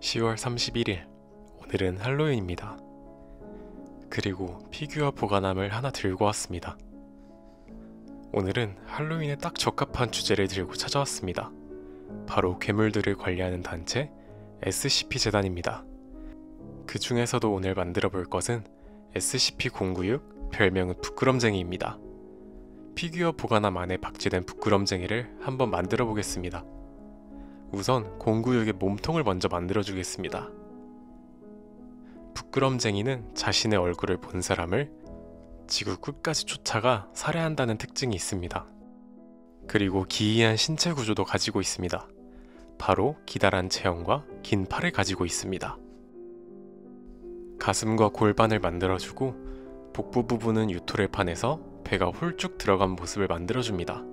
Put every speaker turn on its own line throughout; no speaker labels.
10월 31일, 오늘은 할로윈입니다. 그리고 피규어 보관함을 하나 들고 왔습니다. 오늘은 할로윈에 딱 적합한 주제를 들고 찾아왔습니다. 바로 괴물들을 관리하는 단체 SCP 재단입니다. 그 중에서도 오늘 만들어 볼 것은 SCP-096, 별명은 부끄럼쟁이입니다. 피규어 보관함 안에 박제된 부끄럼쟁이를 한번 만들어 보겠습니다. 우선 096의 몸통을 먼저 만들어 주겠습니다. 부끄럼쟁이는 자신의 얼굴을 본 사람을 지구 끝까지 쫓아가 살해한다는 특징이 있습니다. 그리고 기이한 신체 구조도 가지고 있습니다. 바로 기다란 체형과 긴 팔을 가지고 있습니다. 가슴과 골반을 만들어주고 복부 부분은 유토를 파내서 배가 홀쭉 들어간 모습을 만들어줍니다.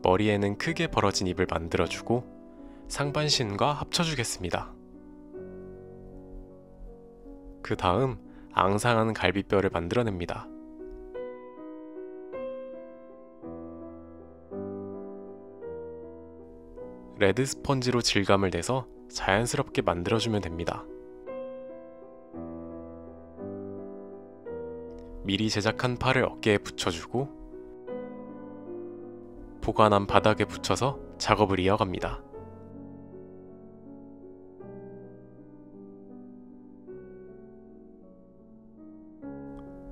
머리에는 크게 벌어진 입을 만들어주고 상반신과 합쳐주겠습니다. 그 다음 앙상한 갈비뼈를 만들어냅니다. 레드 스펀지로 질감을 내서 자연스럽게 만들어주면 됩니다. 미리 제작한 팔을 어깨에 붙여주고 보관함 바닥에 붙여서 작업을 이어갑니다.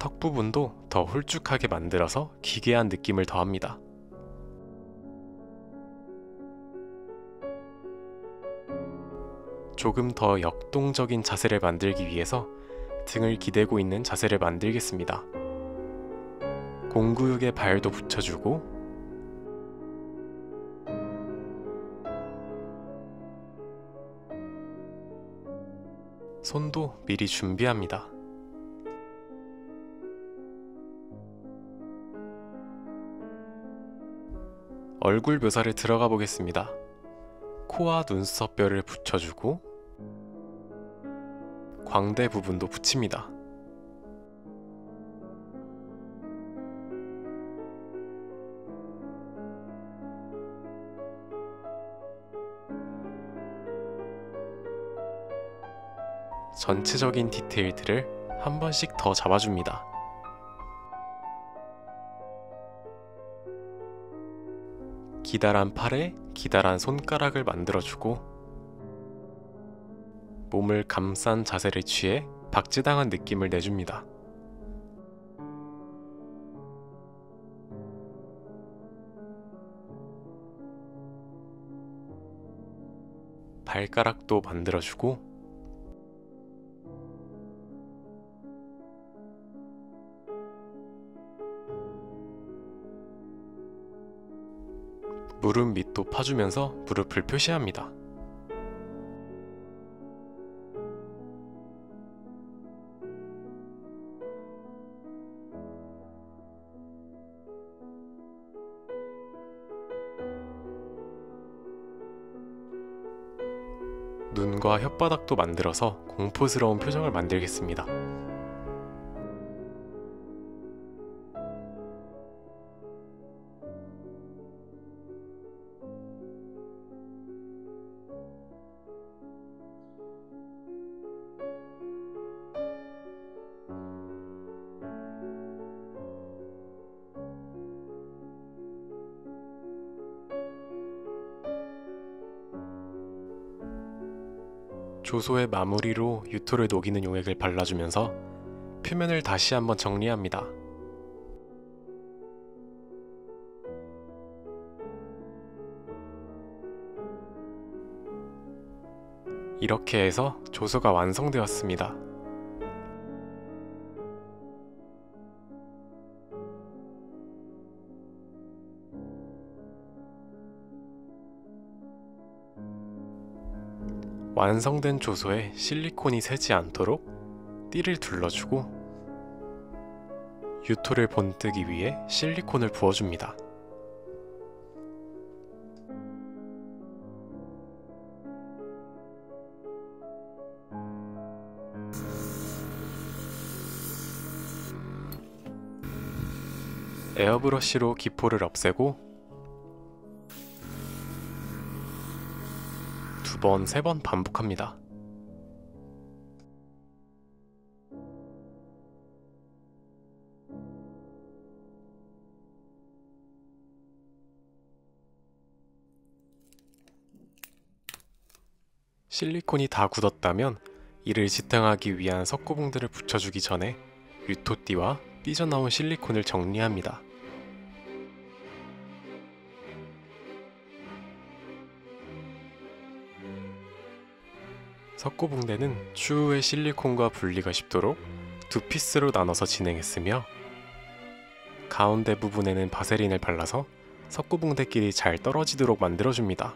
턱 부분도 더 홀쭉하게 만들어서 기괴한 느낌을 더합니다. 조금 더 역동적인 자세를 만들기 위해서 등을 기대고 있는 자세를 만들겠습니다. 096의 발도 붙여주고 손도 미리 준비합니다. 얼굴 묘사를 들어가 보겠습니다. 코와 눈썹뼈를 붙여주고 광대 부분도 붙입니다. 전체적인 디테일들을 한 번씩 더 잡아줍니다. 기다란 팔에 기다란 손가락을 만들어주고 몸을 감싼 자세를 취해 박제당한 느낌을 내줍니다. 발가락도 만들어주고 무릎 밑도 파주면서 무릎을 표시합니다. 눈과 혓바닥도 만들어서 공포스러운 표정을 만들겠습니다. 조소의 마무리로 유토를 녹이는 용액을 발라주면서 표면을 다시 한번 정리합니다. 이렇게 해서 조소가 완성되었습니다. 완성된 조소에 실리콘이 새지 않도록 띠를 둘러주고 유토를 본뜨기 위해 실리콘을 부어줍니다. 에어브러쉬로 기포를 없애고 2번, 3번 반복합니다. 실리콘이 다 굳었다면 이를 지탱하기 위한 석고봉들을 붙여주기 전에 유토띠와 삐져나온 실리콘을 정리합니다. 석고봉대는 추후에 실리콘과 분리가 쉽도록 두 피스로 나눠서 진행했으며, 가운데 부분에는 바세린을 발라서 석고봉대끼리 잘 떨어지도록 만들어줍니다.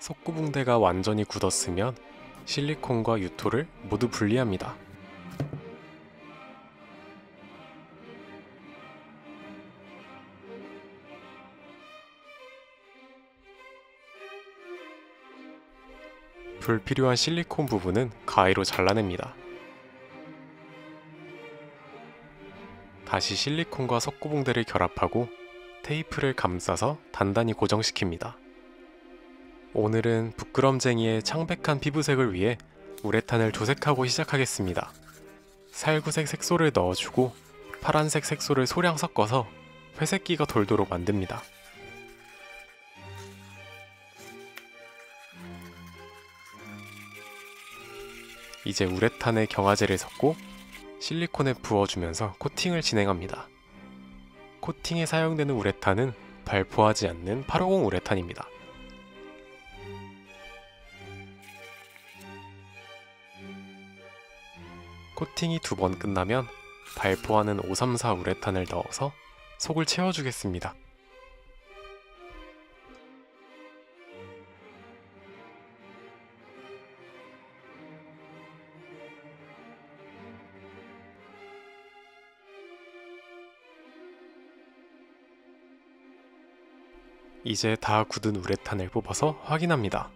석고봉대가 완전히 굳었으면 실리콘과 유토를 모두 분리합니다. 불필요한 실리콘 부분은 가위로 잘라냅니다. 다시 실리콘과 석고봉대를 결합하고 테이프를 감싸서 단단히 고정시킵니다. 오늘은 부끄럼쟁이의 창백한 피부색을 위해 우레탄을 조색하고 시작하겠습니다. 살구색 색소를 넣어주고 파란색 색소를 소량 섞어서 회색기가 돌도록 만듭니다. 이제 우레탄에 경화제를 섞고 실리콘에 부어주면서 코팅을 진행합니다. 코팅에 사용되는 우레탄은 발포하지 않는 850 우레탄입니다. 코팅이 2번 끝나면 발포하는 534 우레탄을 넣어서 속을 채워주겠습니다. 이제 다 굳은 우레탄을 뽑아서 확인합니다.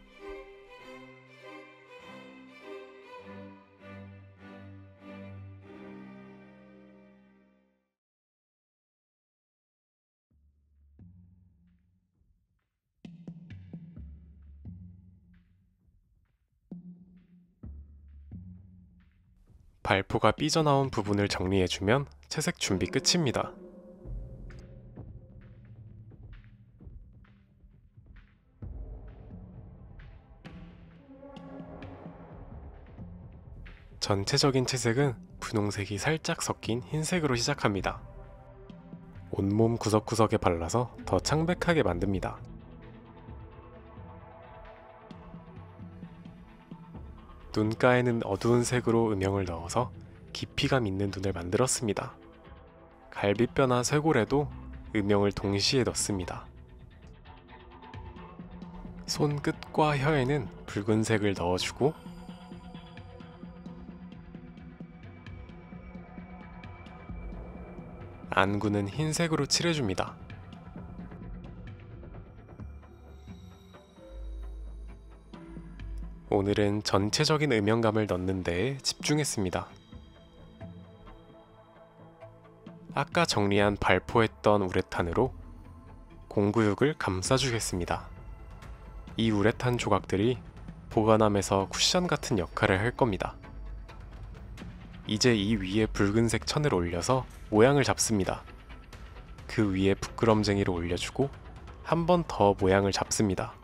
발포가 삐져나온 부분을 정리해주면 채색 준비 끝입니다. 전체적인 채색은 분홍색이 살짝 섞인 흰색으로 시작합니다. 온몸 구석구석에 발라서 더 창백하게 만듭니다. 눈가에는 어두운 색으로 음영을 넣어서 깊이감 있는 눈을 만들었습니다. 갈비뼈나 쇄골에도 음영을 동시에 넣습니다. 손끝과 혀에는 붉은색을 넣어주고 안구는 흰색으로 칠해줍니다. 오늘은 전체적인 음영감을 넣는 데에 집중했습니다. 아까 정리한 발포했던 우레탄으로 공구육을 감싸주겠습니다. 이 우레탄 조각들이 보관함에서 쿠션 같은 역할을 할 겁니다. 이제 이 위에 붉은색 천을 올려서 모양을 잡습니다. 그 위에 부끄럼쟁이를 올려주고 한 번 더 모양을 잡습니다.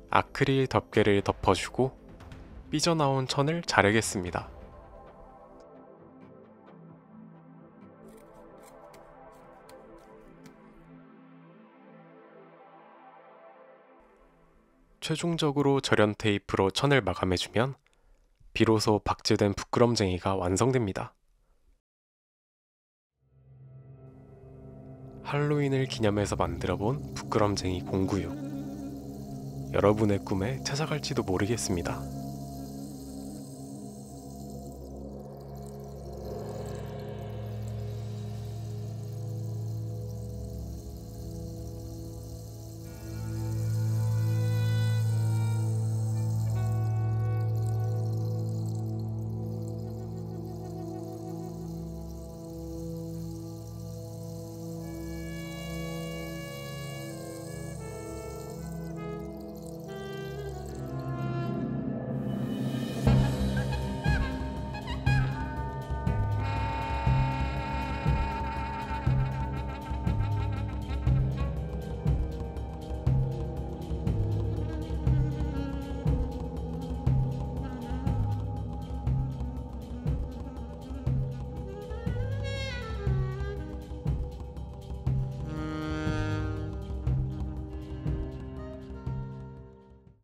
아크릴 덮개를 덮어주고 삐져나온 천을 자르겠습니다. 최종적으로 절연 테이프로 천을 마감해주면 비로소 박제된 부끄럼쟁이가 완성됩니다. 할로윈을 기념해서 만들어본 부끄럼쟁이 공구육. 여러분의 꿈에 찾아갈지도 모르겠습니다.